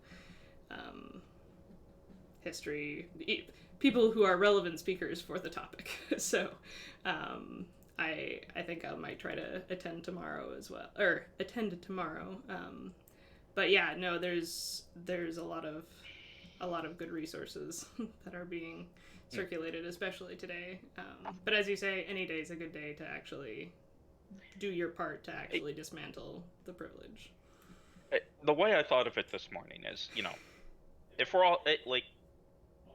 history, people who are relevant speakers for the topic. So um, I think I might try to attend tomorrow as well, or attend tomorrow. But yeah, no, there's a lot of good resources that are being Mm. circulated, especially today. But as you say, any day is a good day to actually do your part to It, actually dismantle the privilege. the way I thought of it this morning is, if we're all like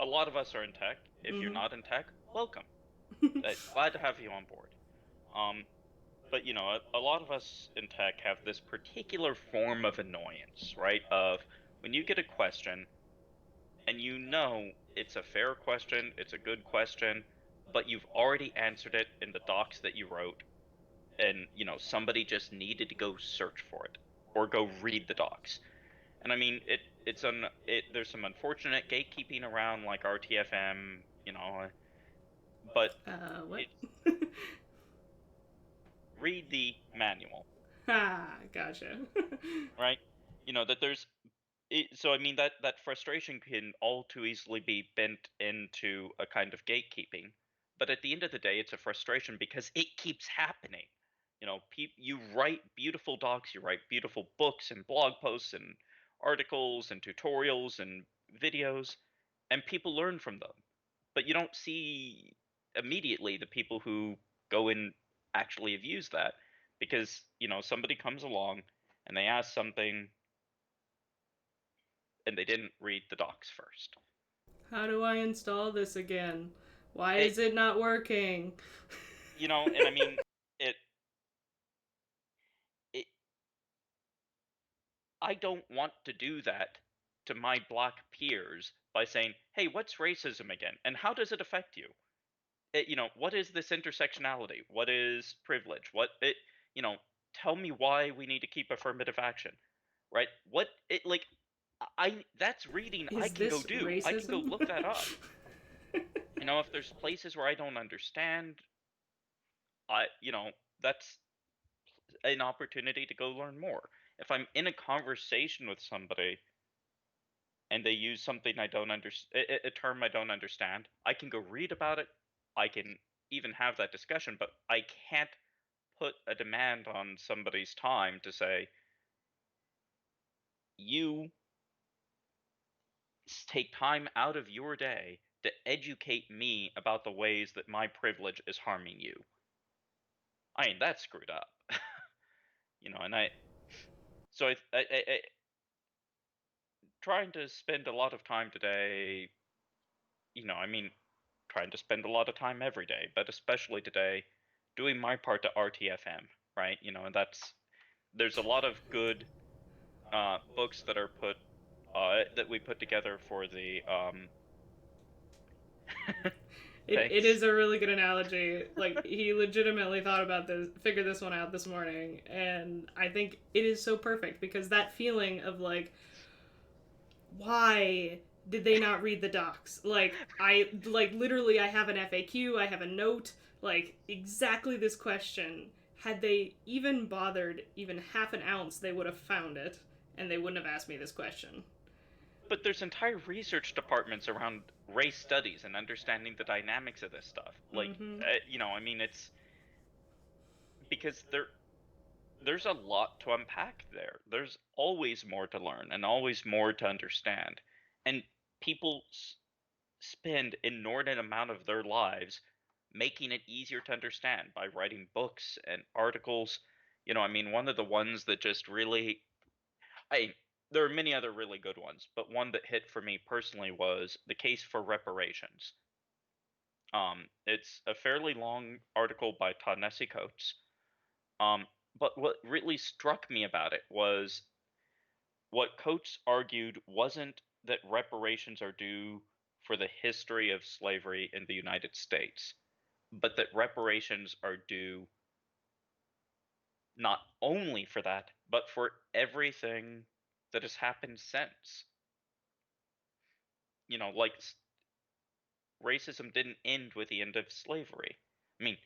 a lot of us are in tech. If you're Mm-hmm. not in tech, welcome. Glad to have you on board. Um, but a lot of us in tech have this particular form of annoyance, right? Of when you get a question and it's a fair question, it's a good question, but you've already answered it in the docs that you wrote, and somebody just needed to go search for it or go read the docs. And I mean, there's some unfortunate gatekeeping around like RTFM, but What? it's read the manual, Ah, gotcha. right? That so I mean that frustration can all too easily be bent into a kind of gatekeeping. But at the end of the day, it's a frustration because it keeps happening. You write beautiful docs, you write beautiful books and blog posts and articles and tutorials and videos, and people learn from them. But you don't see immediately the people who go and actually have used that because, somebody comes along and they ask something and they didn't read the docs first. How do I install this again? Why It, is it not working? and I mean, it, it, I don't want to do that to my black peers by saying, hey, what's racism again? And how does it affect you? What is this intersectionality? What is privilege? You know, tell me why we need to keep affirmative action, right? That's reading I Is can go this do. I can go racism? look that up. If there's places where I don't understand, that's an opportunity to go learn more. If I'm in a conversation with somebody and they use something I don't understand, a term I don't understand, I can go read about it. I can even have that discussion, but I can't put a demand on somebody's time to say, you take time out of your day to educate me about the ways that my privilege is harming you. I mean, that's screwed up. And so I trying to spend a lot of time today, I mean, trying to spend a lot of time every day, but especially today, doing my part to RTFM, right? And there's a lot of good books that are that we put together for the It thanks. is a really good analogy. Like he legitimately thought about this, figured this one out this morning, and I think it is so perfect because that feeling of like, why did they not read the docs? Like literally I have an FAQ, I have a note, like exactly this question. Had they even bothered even half an ounce, they would have found it and they wouldn't have asked me this question. But there's entire research departments around race studies and understanding the dynamics of this stuff. Mm-hmm. I mean, it's because there's a lot to unpack there. There's always more to learn and always more to understand. And people spend inordinate amount of their lives making it easier to understand by writing books and articles. I mean, one of the ones that just really I there are many other really good ones, but one that hit for me personally was The Case for Reparations. It's a fairly long article by Ta-Nehisi Coates. But what really struck me about it was what Coates argued wasn't that reparations are due for the history of slavery in the United States, but that reparations are due not only for that, but for everything that has happened since. Like racism didn't end with the end of slavery. I mean,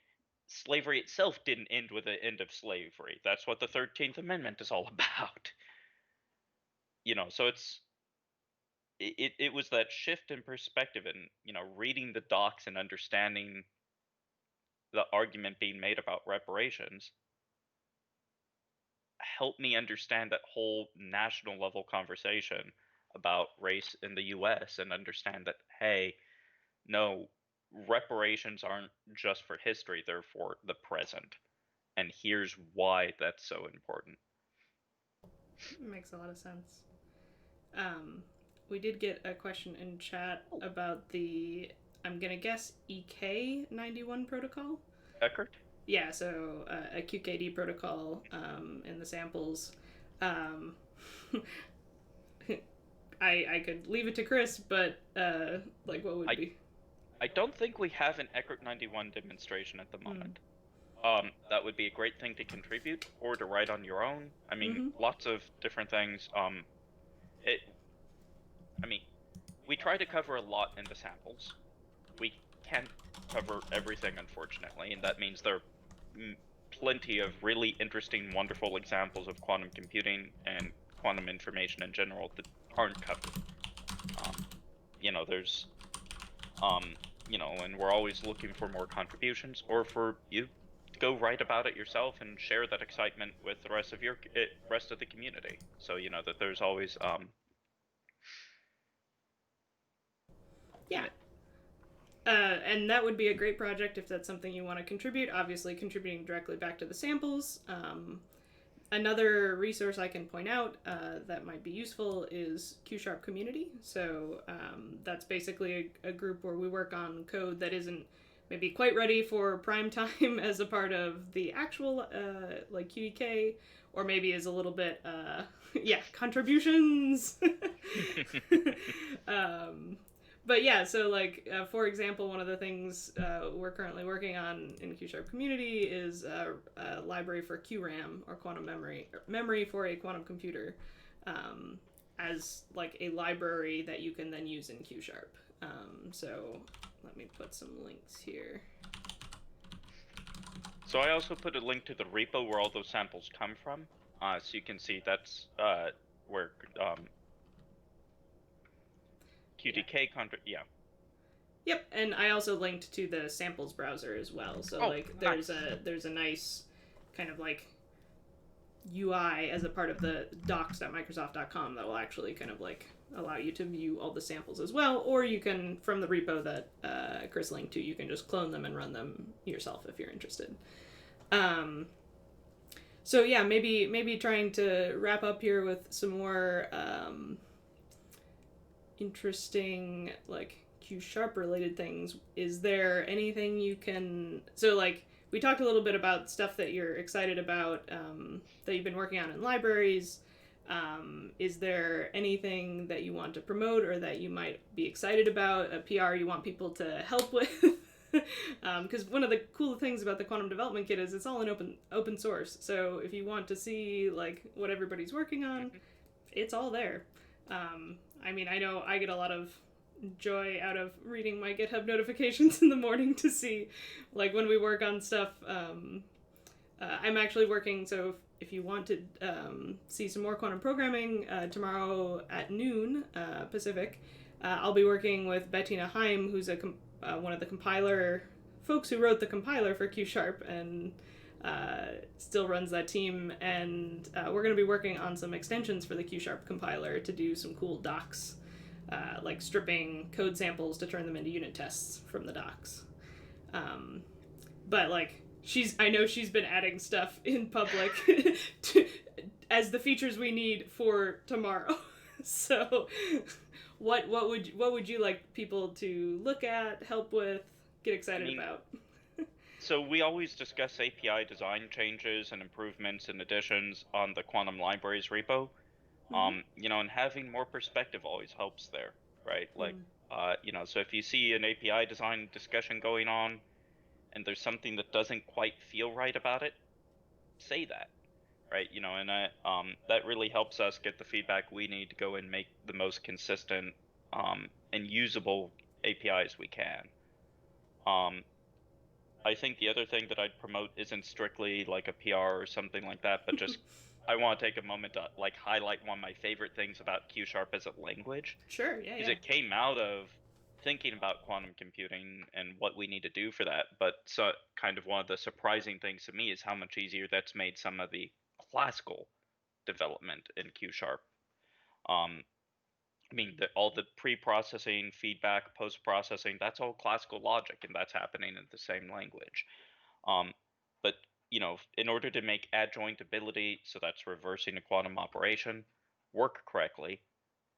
slavery itself didn't end with the end of slavery. That's what the 13th Amendment is all about. So it was that shift in perspective and, reading the docs and understanding the argument being made about reparations helped me understand that whole national level conversation about race in the US and understand that, hey, no, reparations aren't just for history, they're for the present. And here's why that's so important. Makes a lot of sense. Um, we did get a question in chat about the, I'm gonna guess, EK91 protocol. Eckert? Yeah, so a QKD protocol in the samples. Um, I could leave it to Chris, but like, what would I be? I don't think we have an Eckert 91 demonstration at the Mm. moment. That would be a great thing to contribute or to write on your own. I mean, Mm-hmm. lots of different things. It. I mean, we try to cover a lot in the samples. We can't cover everything, unfortunately, and that means there are plenty of really interesting, wonderful examples of quantum computing and quantum information in general that aren't covered. Um, there's and we're always looking for more contributions or for you to go write about it yourself and share that excitement with the rest of the community. So that there's always Yeah. And that would be a great project if that's something you want to contribute. Obviously, contributing directly back to the samples. Another resource I can point out that might be useful is Q Sharp Community. So that's basically a group where we work on code that isn't maybe quite ready for prime time as a part of the actual like QDK, or maybe is a little bit yeah, contributions. um, but yeah, so like for example, one of the things we're currently working on in Q Sharp Community is a library for QRAM, or quantum memory for a quantum computer, as like a library that you can then use in Q Sharp. So let me put some links here. So I also put a link to the repo where all those samples come from, so you can see that's where QDK yeah. Yep, and I also linked to the samples browser as well. So Oh, like nice. there's a nice kind of like UI as a part of the docs.microsoft.com that will actually kind of like allow you to view all the samples as well. Or you can, from the repo that Chris linked to, you can just clone them and run them yourself if you're interested. So yeah, maybe trying to wrap up here with some more interesting like Q sharp related things. Is there anything you can, so like we talked a little bit about stuff that you're excited about that you've been working on in libraries. Is there anything that you want to promote or that you might be excited about, a PR you want people to help with? Because one of the cool things about the quantum development kit is it's all in open source. So if you want to see like what everybody's working on, it's all there. I mean, I know I get a lot of joy out of reading my GitHub notifications in the morning to see, like, when we work on stuff. I'm actually working, so if you want to see some more quantum programming, tomorrow at noon Pacific, I'll be working with Bettina Heim, who's one of the compiler folks who wrote the compiler for Q Sharp and still runs that team. And we're going to be working on some extensions for the Q Sharp compiler to do some cool docs, like stripping code samples to turn them into unit tests from the docs. But like, I know she's been adding stuff in public as the features we need for tomorrow. So what would you like people to look at, help with, get excited about? So we always discuss API design changes and improvements and additions on the Quantum Libraries repo. Mm-hmm. And having more perspective always helps there, right? Like, Mm. so if you see an API design discussion going on and there's something that doesn't quite feel right about it, say that, right? And that really helps us get the feedback we need to go and make the most consistent and usable APIs we can. I think the other thing that I'd promote isn't strictly like a PR or something like that, but just I want to take a moment to like highlight one of my favorite things about Q Sharp as a language, Sure, yeah, is yeah. it came out of thinking about quantum computing and what we need to do for that. But so kind of one of the surprising things to me is how much easier that's made some of the classical development in Q Sharp. Um, I mean, all the pre-processing, feedback, post-processing, that's all classical logic, and that's happening in the same language. Um, but in order to make adjoint ability, so that's reversing a quantum operation, work correctly,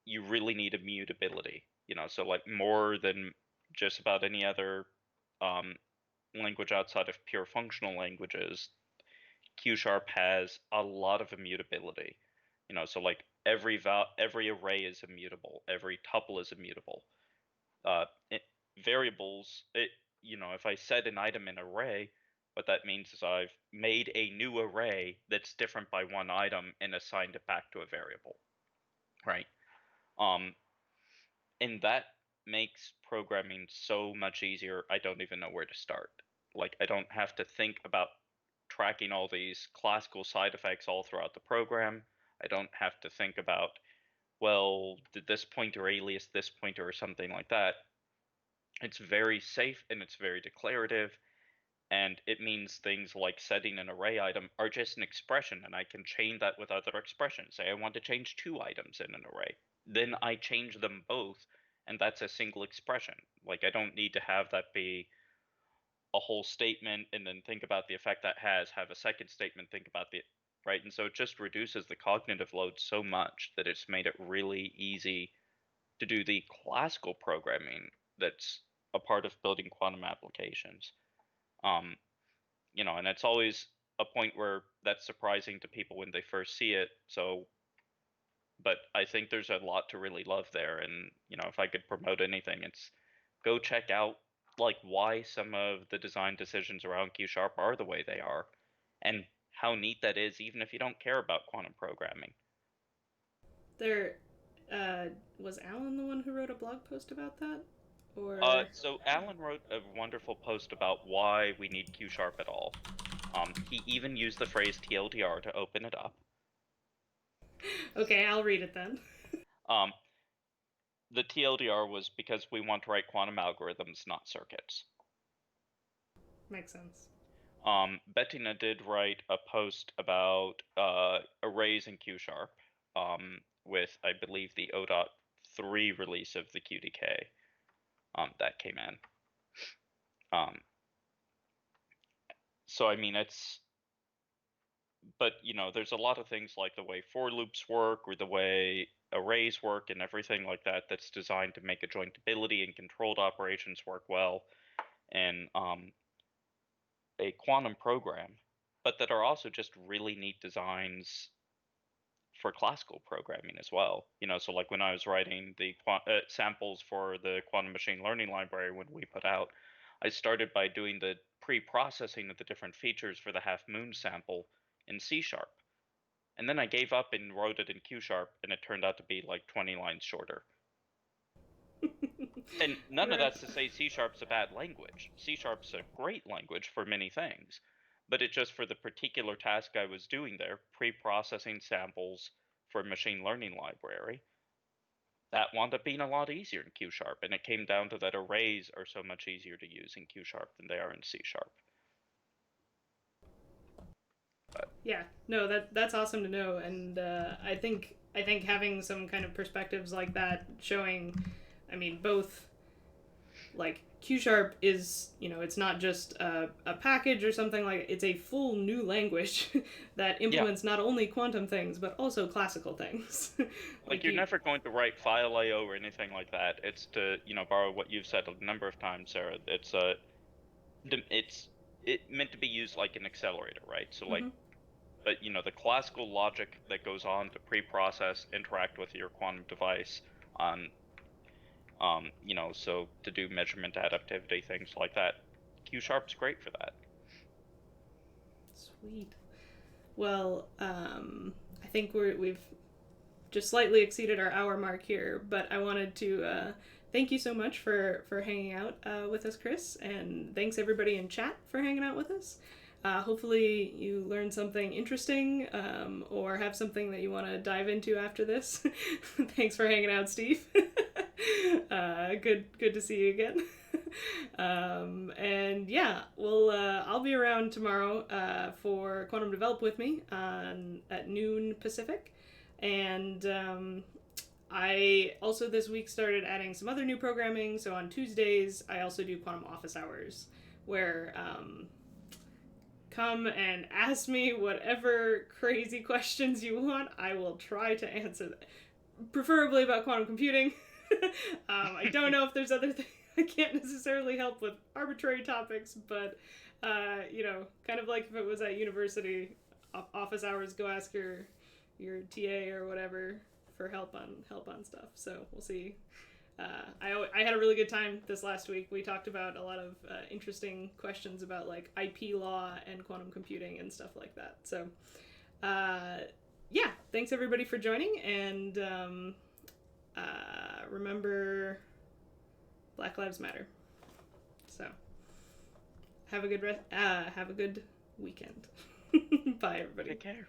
you really need immutability. So like more than just about any other um, language outside of pure functional languages, Q Sharp has a lot of immutability. So like every array is immutable, every tuple is immutable. Uh, it, variables, if I set an item in an array, what that means is I've made a new array that's different by one item and assigned it back to a variable, right? Um, and that makes programming so much easier. I don't even know where to start. Like, I don't have to think about tracking all these classical side effects all throughout the program. I don't have to think about, well, did this pointer alias this pointer or something like that. It's very safe and it's very declarative, and it means things like setting an array item are just an expression, and I can chain that with other expressions. Say I want to change two items in an array, then I change them both, and that's a single expression. Like, I don't need to have that be a whole statement and then think about the effect that has, have a second statement, think about the right. And so it just reduces the cognitive load so much that it's made it really easy to do the classical programming that's a part of building quantum applications. Um, and it's always a point where that's surprising to people when they first see it. So, but I think there's a lot to really love there. And, if I could promote anything, it's go check out like why some of the design decisions around Q Sharp are the way they are and how neat that is, even if you don't care about quantum programming. There, uh, was Alan the one who wrote a blog post about that? Or. So Alan wrote a wonderful post about why we need Q Sharp at all. He even used the phrase TLDR to open it up. Okay, I'll read it then. Um, the TLDR was because we want to write quantum algorithms, not circuits. Makes sense. Bettina did write a post about arrays in Q Sharp with, I believe, the 0.3 release of the QDK that came in. So, I mean, but there's a lot of things like the way for loops work or the way arrays work and everything like that that's designed to make adjointability and controlled operations work well in a quantum program, but that are also just really neat designs for classical programming as well. So like when I was writing the samples for the quantum machine learning library when we put out, I started by doing the pre-processing of the different features for the half moon sample in C sharp. And then I gave up and wrote it in Q sharp, and it turned out to be like 20 lines shorter. And none of Right. that's to say C sharp's a bad language. C sharp's a great language for many things. But it just, for the particular task I was doing there, pre-processing samples for a machine learning library, that wound up being a lot easier in Q sharp. And it came down to that arrays are so much easier to use in Q sharp than they are in C sharp. But Yeah, no, that's awesome to know, and I think having some kind of perspectives like that, showing, I mean, both like Q Sharp is, it's not just a package or something, like it's a full new language that yeah, implements not only quantum things but also classical things. like Like you're you, never going to write file IO or anything like that. It's to, borrow what you've said a number of times, Sarah. It's it meant to be used like an accelerator, right? So like, mm-hmm. but the classical logic that goes on to pre-process, interact with your quantum device on, so to do measurement adaptivity, things like that. Q Sharp's great for that. Sweet. Well, I think we've just slightly exceeded our hour mark here, but I wanted to thank you so much for hanging out with us, Chris, and thanks everybody in chat for hanging out with us. Hopefully you learned something interesting, or have something that you want to dive into after this. Thanks for hanging out, Steve. Good to see you again. And yeah, I'll be around tomorrow for Quantum Develop with me at noon Pacific, and I also this week started adding some other new programming. So on Tuesdays, I also do Quantum Office Hours, where come and ask me whatever crazy questions you want. I will try to answer them, preferably about quantum computing. I don't know if there's other things. I can't necessarily help with arbitrary topics, but kind of like if it was at university, office hours, go ask your TA or whatever for help on stuff. So we'll see. I had a really good time this last week. We talked about a lot of interesting questions about like IP law and quantum computing and stuff like that. So yeah, thanks everybody for joining, and remember, Black Lives Matter. So have a good weekend. Bye everybody. Take care.